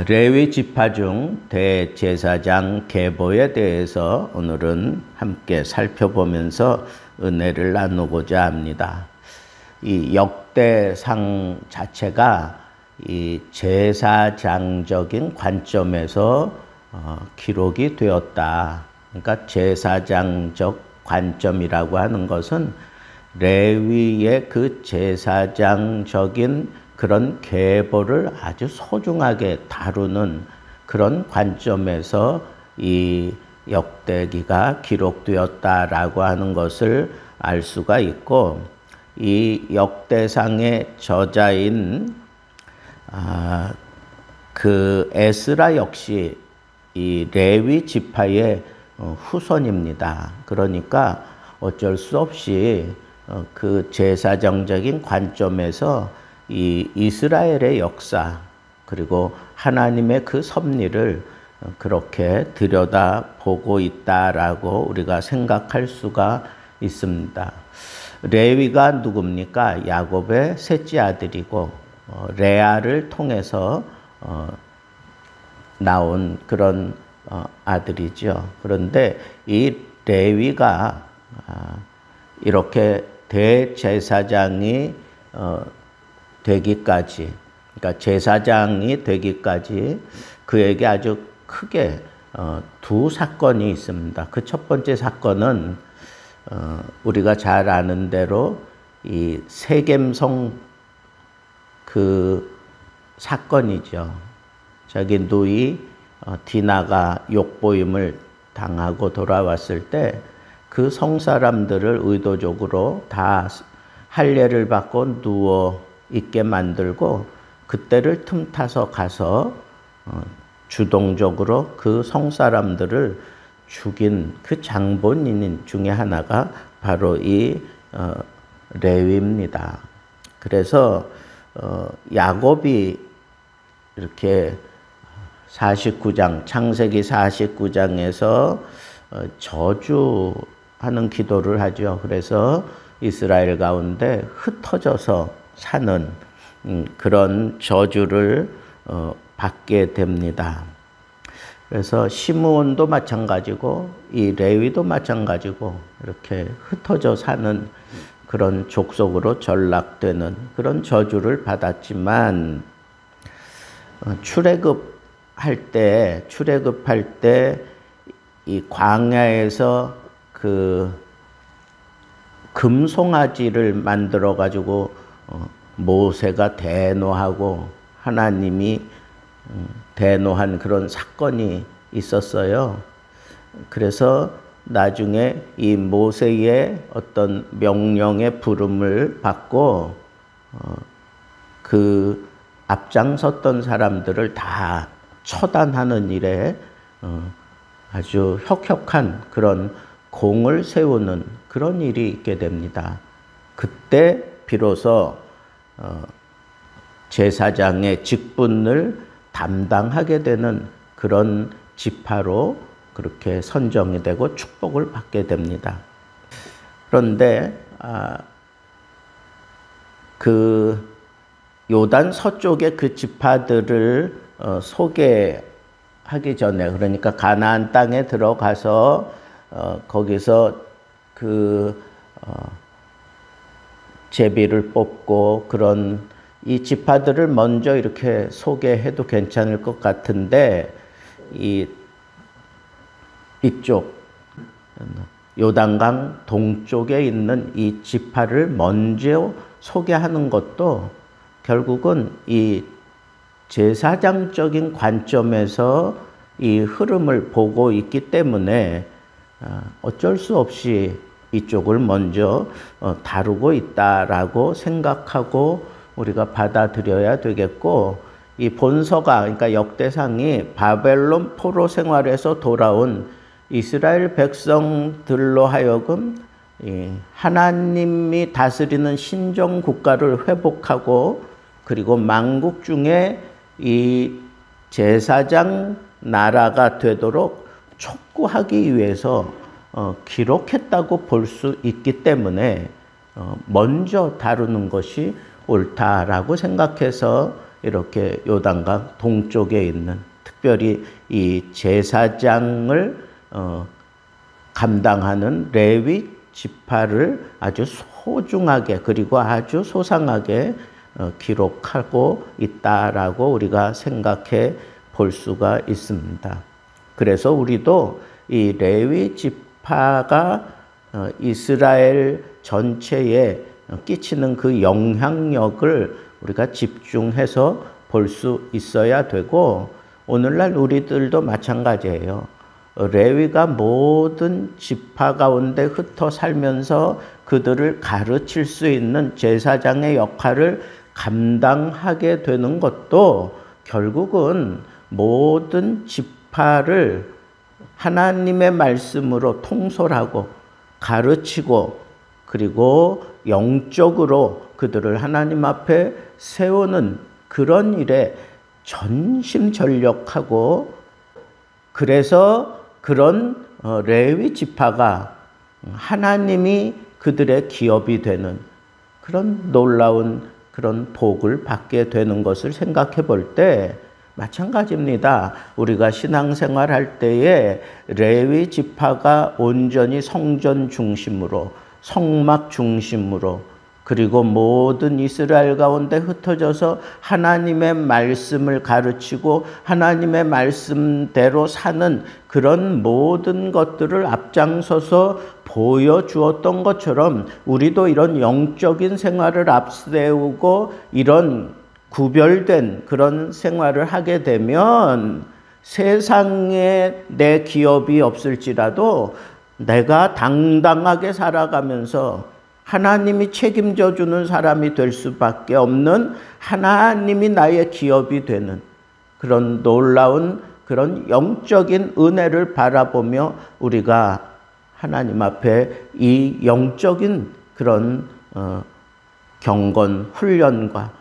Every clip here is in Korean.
레위 지파 중 대제사장 계보에 대해서 오늘은 함께 살펴보면서 은혜를 나누고자 합니다. 이 역대상 자체가 이 제사장적인 관점에서 기록이 되었다. 그러니까 제사장적 관점이라고 하는 것은 레위의 그 제사장적인 그런 계보를 아주 소중하게 다루는 그런 관점에서 이 역대기가 기록되었다라고 하는 것을 알 수가 있고, 이 역대상의 저자인 그 에스라 역시 이 레위 지파의 후손입니다. 그러니까 어쩔 수 없이 그 제사정적인 관점에서 이 이스라엘의 역사 그리고 하나님의 그 섭리를 그렇게 들여다보고 있다라고 우리가 생각할 수가 있습니다. 레위가 누굽니까? 야곱의 셋째 아들이고 레아를 통해서 나온 그런 아들이죠. 그런데 이 레위가 이렇게 대제사장이 되기까지, 그러니까 제사장이 되기까지 그에게 아주 크게 두 사건이 있습니다. 그 첫 번째 사건은 우리가 잘 아는 대로 이 세겜성 그 사건이죠. 자기 누이 디나가 욕보임을 당하고 돌아왔을 때 그 성사람들을 의도적으로 다 할례를 받고 누워 있게 만들고 그때를 틈타서 가서 주동적으로 그 성사람들을 죽인 그 장본인 중에 하나가 바로 이 레위입니다. 그래서 야곱이 이렇게 49장 창세기 49장에서 저주하는 기도를 하죠. 그래서 이스라엘 가운데 흩어져서 사는 그런 저주를 받게 됩니다. 그래서 시므온도 마찬가지고 이 레위도 마찬가지고 이렇게 흩어져 사는 그런 족속으로 전락되는 그런 저주를 받았지만 출애굽할 때 이 광야에서 그 금송아지를 만들어 가지고 모세가 대노하고 하나님이 대노한 그런 사건이 있었어요. 그래서 나중에 이 모세의 어떤 명령의 부름을 받고 그 앞장섰던 사람들을 다 처단하는 일에 아주 혁혁한 그런 공을 세우는 그런 일이 있게 됩니다. 그때 비로소 제사장의 직분을 담당하게 되는 그런 지파로 그렇게 선정이 되고 축복을 받게 됩니다. 그런데 그 요단 서쪽의 그 지파들을 소개하기 전에, 그러니까 가나안 땅에 들어가서 거기서 그 제비를 뽑고 그런 이 지파들을 먼저 이렇게 소개해도 괜찮을 것 같은데, 이쪽 요단강 동쪽에 있는 이 지파를 먼저 소개하는 것도 결국은 이 제사장적인 관점에서 이 흐름을 보고 있기 때문에 어쩔 수 없이 이쪽을 먼저 다루고 있다라고 생각하고 우리가 받아들여야 되겠고, 이 본서가 그러니까 역대상이 바벨론 포로 생활에서 돌아온 이스라엘 백성들로 하여금 하나님이 다스리는 신정 국가를 회복하고 그리고 만국 중에 이 제사장 나라가 되도록 촉구하기 위해서 기록했다고 볼 수 있기 때문에 먼저 다루는 것이 옳다라고 생각해서 이렇게 요단강 동쪽에 있는, 특별히 이 제사장을 감당하는 레위 지파를 아주 소중하게 그리고 아주 소상하게 기록하고 있다라고 우리가 생각해 볼 수가 있습니다. 그래서 우리도 이 레위 지파가 이스라엘 전체에 끼치는 그 영향력을 우리가 집중해서 볼 수 있어야 되고, 오늘날 우리들도 마찬가지예요. 레위가 모든 지파 가운데 흩어 살면서 그들을 가르칠 수 있는 제사장의 역할을 감당하게 되는 것도 결국은 모든 지파를 하나님의 말씀으로 통솔하고 가르치고 그리고 영적으로 그들을 하나님 앞에 세우는 그런 일에 전심전력하고, 그래서 그런 레위 지파가 하나님이 그들의 기업이 되는 그런 놀라운 그런 복을 받게 되는 것을 생각해 볼 때 마찬가지입니다. 우리가 신앙생활 할 때에 레위 지파가 온전히 성전 중심으로, 성막 중심으로, 그리고 모든 이스라엘 가운데 흩어져서 하나님의 말씀을 가르치고 하나님의 말씀대로 사는 그런 모든 것들을 앞장서서 보여주었던 것처럼, 우리도 이런 영적인 생활을 앞세우고 이런 구별된 그런 생활을 하게 되면 세상에 내 기업이 없을지라도 내가 당당하게 살아가면서 하나님이 책임져 주는 사람이 될 수밖에 없는, 하나님이 나의 기업이 되는 그런 놀라운 그런 영적인 은혜를 바라보며 우리가 하나님 앞에 이 영적인 그런 경건 훈련과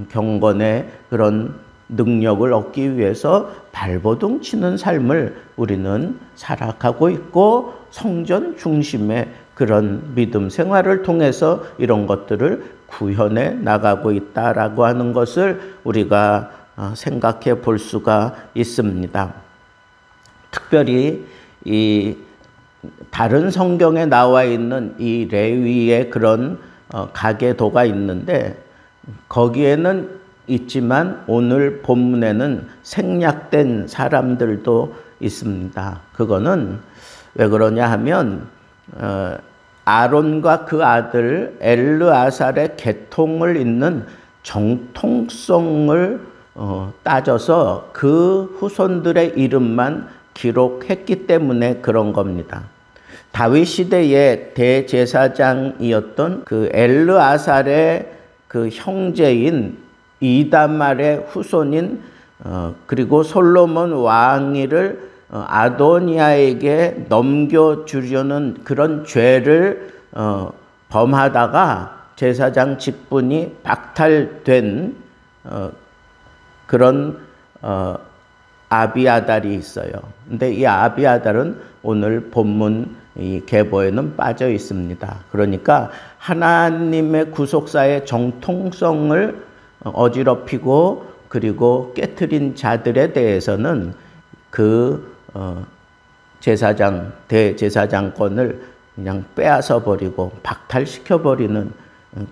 경건의 그런 능력을 얻기 위해서 발버둥 치는 삶을 우리는 살아가고 있고, 성전 중심의 그런 믿음 생활을 통해서 이런 것들을 구현해 나가고 있다라고 하는 것을 우리가 생각해 볼 수가 있습니다. 특별히 이 다른 성경에 나와 있는 이 레위의 그런 가계도가 있는데, 거기에는 있지만 오늘 본문에는 생략된 사람들도 있습니다. 그거는 왜 그러냐 하면 아론과 그 아들 엘르아살의 계통을 잇는 정통성을 따져서 그 후손들의 이름만 기록했기 때문에 그런 겁니다. 다윗 시대의 대제사장이었던 그 엘르아살의 그 형제인 이다말의 후손인 그리고 솔로몬 왕위를 아도니아에게 넘겨주려는 그런 죄를 범하다가 제사장 직분이 박탈된 그런 아비아달이 있어요. 근데 이 아비아달은 오늘 본문 이 계보에는 빠져 있습니다. 그러니까 하나님의 구속사의 정통성을 어지럽히고 그리고 깨트린 자들에 대해서는 그 제사장, 대제사장권을 그냥 빼앗아 버리고 박탈시켜 버리는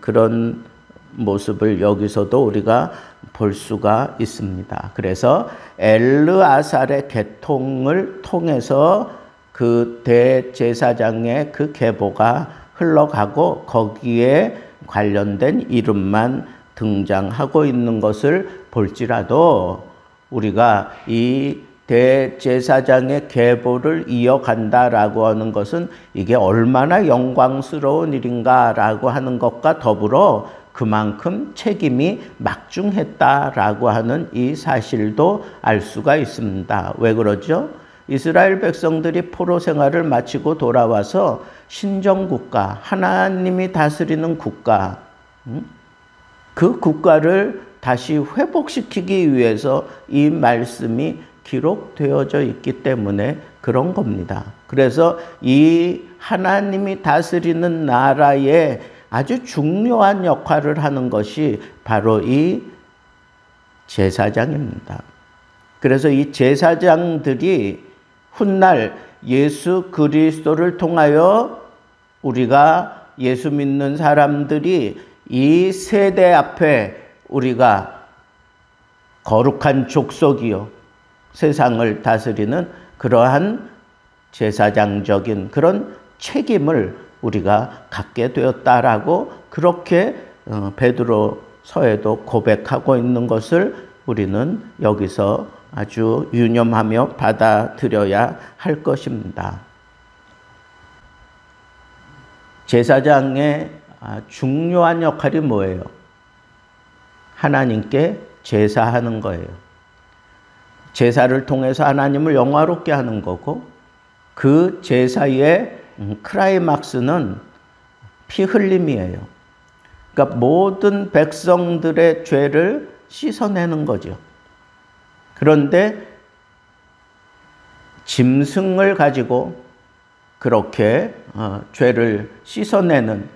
그런 모습을 여기서도 우리가 볼 수가 있습니다. 그래서 엘르아살의 계통을 통해서 그 대제사장의 그 계보가 흘러가고 거기에 관련된 이름만 등장하고 있는 것을 볼지라도, 우리가 이 대제사장의 계보를 이어간다라고 하는 것은 이게 얼마나 영광스러운 일인가라고 하는 것과 더불어 그만큼 책임이 막중했다라고 하는 이 사실도 알 수가 있습니다. 왜 그러죠? 이스라엘 백성들이 포로 생활을 마치고 돌아와서 신정국가, 하나님이 다스리는 국가, 그 국가를 다시 회복시키기 위해서 이 말씀이 기록되어져 있기 때문에 그런 겁니다. 그래서 이 하나님이 다스리는 나라에 아주 중요한 역할을 하는 것이 바로 이 제사장입니다. 그래서 이 제사장들이 훗날 예수 그리스도를 통하여 우리가 예수 믿는 사람들이 이 세대 앞에 우리가 거룩한 족속이요 세상을 다스리는 그러한 제사장적인 그런 책임을 우리가 갖게 되었다라고 그렇게 베드로서에도 고백하고 있는 것을 우리는 여기서 아주 유념하며 받아들여야 할 것입니다. 제사장의 중요한 역할이 뭐예요? 하나님께 제사하는 거예요. 제사를 통해서 하나님을 영화롭게 하는 거고 그 제사의 클라이막스는 피 흘림이에요. 그러니까 모든 백성들의 죄를 씻어내는 거죠. 그런데 짐승을 가지고 그렇게 죄를 씻어내는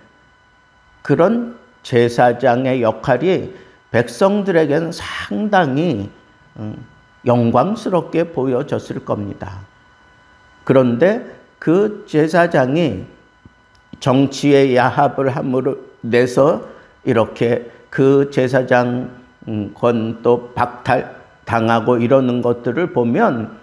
그런 제사장의 역할이 백성들에게는 상당히 영광스럽게 보여졌을 겁니다. 그런데 그 제사장이 정치의 야합을 함으로 내서 이렇게 그 제사장권도 박탈당하고 이러는 것들을 보면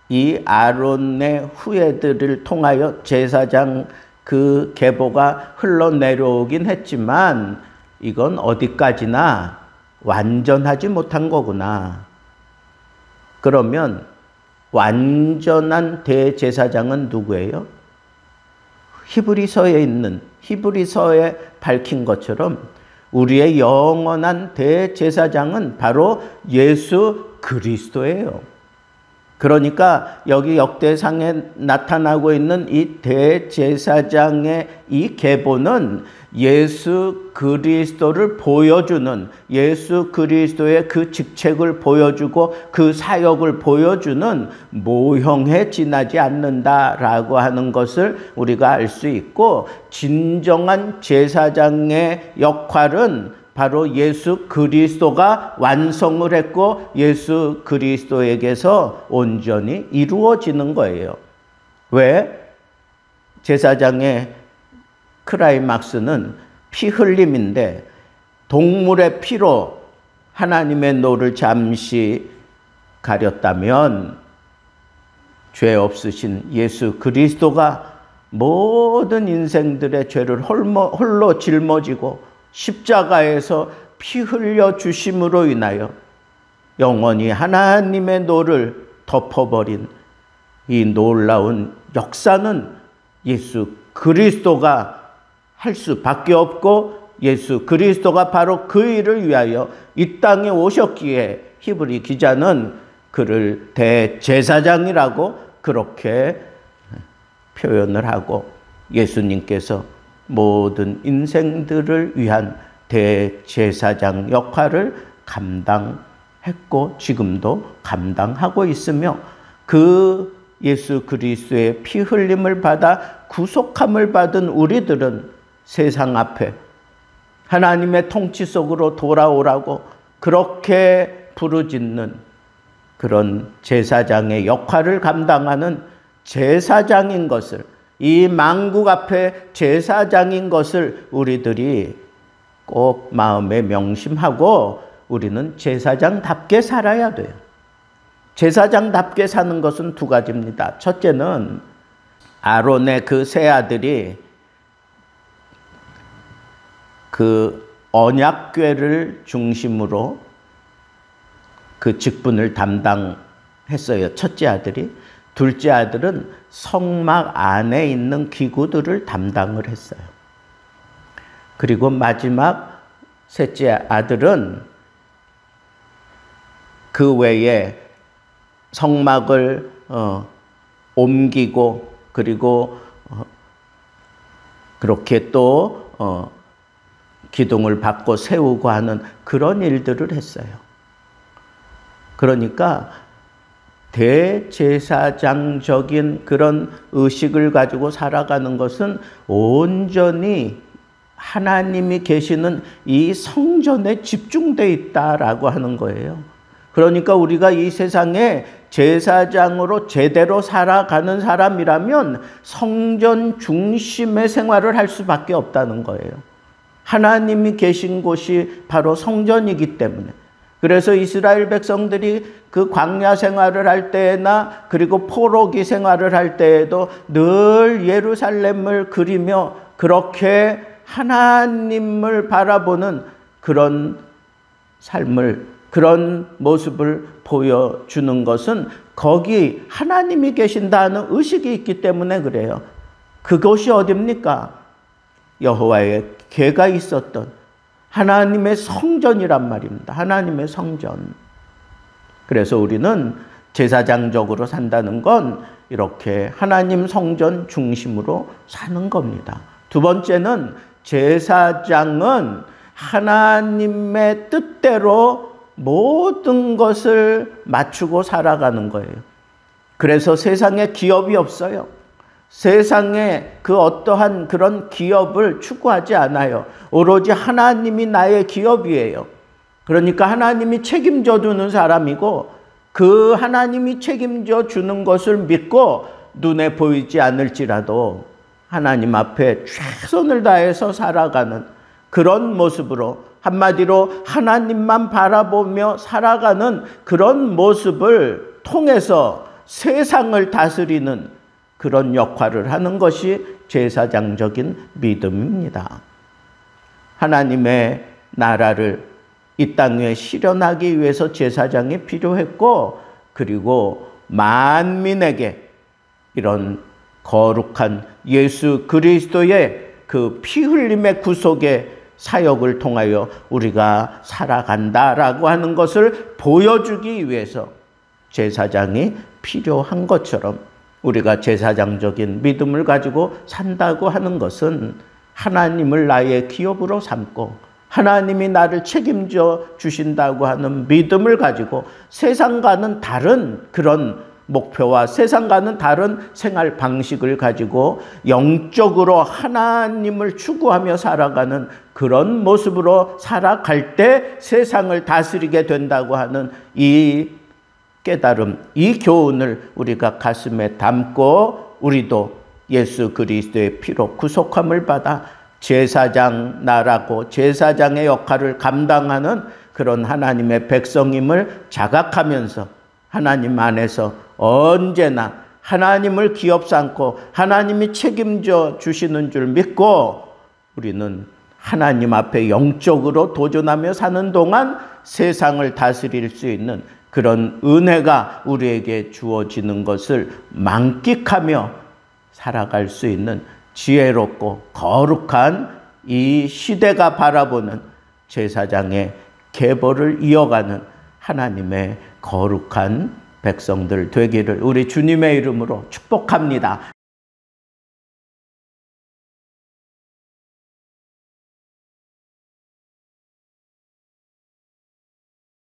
이 아론의 후예들을 통하여 제사장 그 계보가 흘러내려오긴 했지만 이건 어디까지나 완전하지 못한 거구나. 그러면 완전한 대제사장은 누구예요? 히브리서에 있는 히브리서에 밝힌 것처럼 우리의 영원한 대제사장은 바로 예수 그리스도예요. 그러니까 여기 역대상에 나타나고 있는 이 대제사장의 이 계보는 예수 그리스도를 보여주는 예수 그리스도의 그 직책을 보여주고 그 사역을 보여주는 모형에 지나지 않는다라고 하는 것을 우리가 알 수 있고 진정한 제사장의 역할은 바로 예수 그리스도가 완성을 했고 예수 그리스도에게서 온전히 이루어지는 거예요. 왜? 제사장의 클라이막스는 피 흘림인데 동물의 피로 하나님의 노를 잠시 가렸다면 죄 없으신 예수 그리스도가 모든 인생들의 죄를 홀로 짊어지고 십자가에서 피 흘려 주심으로 인하여 영원히 하나님의 노를 덮어버린 이 놀라운 역사는 예수 그리스도가 할 수밖에 없고 예수 그리스도가 바로 그 일을 위하여 이 땅에 오셨기에 히브리 기자는 그를 대제사장이라고 그렇게 표현을 하고 예수님께서 모든 인생들을 위한 대제사장 역할을 감당했고 지금도 감당하고 있으며 그 예수 그리스도의 피 흘림을 받아 구속함을 받은 우리들은 세상 앞에 하나님의 통치 속으로 돌아오라고 그렇게 부르짖는 그런 제사장의 역할을 감당하는 제사장인 것을 이 만국 앞에 제사장인 것을 우리들이 꼭 마음에 명심하고 우리는 제사장답게 살아야 돼요. 제사장답게 사는 것은 두 가지입니다. 첫째는 아론의 그 세 아들이 그 언약궤를 중심으로 그 직분을 담당했어요. 첫째 아들이. 둘째 아들은 성막 안에 있는 기구들을 담당을 했어요. 그리고 마지막 셋째 아들은 그 외에 성막을 옮기고 그리고 그렇게 또 기둥을 받고 세우고 하는 그런 일들을 했어요. 그러니까 대제사장적인 그런 의식을 가지고 살아가는 것은 온전히 하나님이 계시는 이 성전에 집중되어 있다라고 하는 거예요. 그러니까 우리가 이 세상에 제사장으로 제대로 살아가는 사람이라면 성전 중심의 생활을 할 수밖에 없다는 거예요. 하나님이 계신 곳이 바로 성전이기 때문에. 그래서 이스라엘 백성들이 그 광야 생활을 할 때나 그리고 포로기 생활을 할 때에도 늘 예루살렘을 그리며 그렇게 하나님을 바라보는 그런 삶을, 그런 모습을 보여주는 것은 거기 하나님이 계신다는 의식이 있기 때문에 그래요. 그것이 어딥니까? 여호와의 궤가 있었던 하나님의 성전이란 말입니다. 하나님의 성전. 그래서 우리는 제사장적으로 산다는 건 이렇게 하나님 성전 중심으로 사는 겁니다. 두 번째는 제사장은 하나님의 뜻대로 모든 것을 맞추고 살아가는 거예요. 그래서 세상에 기업이 없어요. 세상에 그 어떠한 그런 기업을 추구하지 않아요. 오로지 하나님이 나의 기업이에요. 그러니까 하나님이 책임져 주는 사람이고 그 하나님이 책임져 주는 것을 믿고 눈에 보이지 않을지라도 하나님 앞에 최선을 다해서 살아가는 그런 모습으로, 한마디로 하나님만 바라보며 살아가는 그런 모습을 통해서 세상을 다스리는 그런 역할을 하는 것이 제사장적인 믿음입니다. 하나님의 나라를 이 땅에 실현하기 위해서 제사장이 필요했고, 그리고 만민에게 이런 거룩한 예수 그리스도의 그 피 흘림의 구속의 사역을 통하여 우리가 살아간다라고 하는 것을 보여주기 위해서 제사장이 필요한 것처럼 우리가 제사장적인 믿음을 가지고 산다고 하는 것은 하나님을 나의 기업으로 삼고 하나님이 나를 책임져 주신다고 하는 믿음을 가지고 세상과는 다른 그런 목표와 세상과는 다른 생활 방식을 가지고 영적으로 하나님을 추구하며 살아가는 그런 모습으로 살아갈 때 세상을 다스리게 된다고 하는 이 깨달음, 이 교훈을 우리가 가슴에 담고 우리도 예수 그리스도의 피로 구속함을 받아 제사장 나라고 제사장의 역할을 감당하는 그런 하나님의 백성임을 자각하면서 하나님 안에서 언제나 하나님을 기업 삼고 하나님이 책임져 주시는 줄 믿고 우리는 하나님 앞에 영적으로 도전하며 사는 동안 세상을 다스릴 수 있는 그런 은혜가 우리에게 주어지는 것을 만끽하며 살아갈 수 있는 지혜롭고 거룩한 이 시대가 바라보는 제사장의 계보를 이어가는 하나님의 거룩한 백성들 되기를 우리 주님의 이름으로 축복합니다.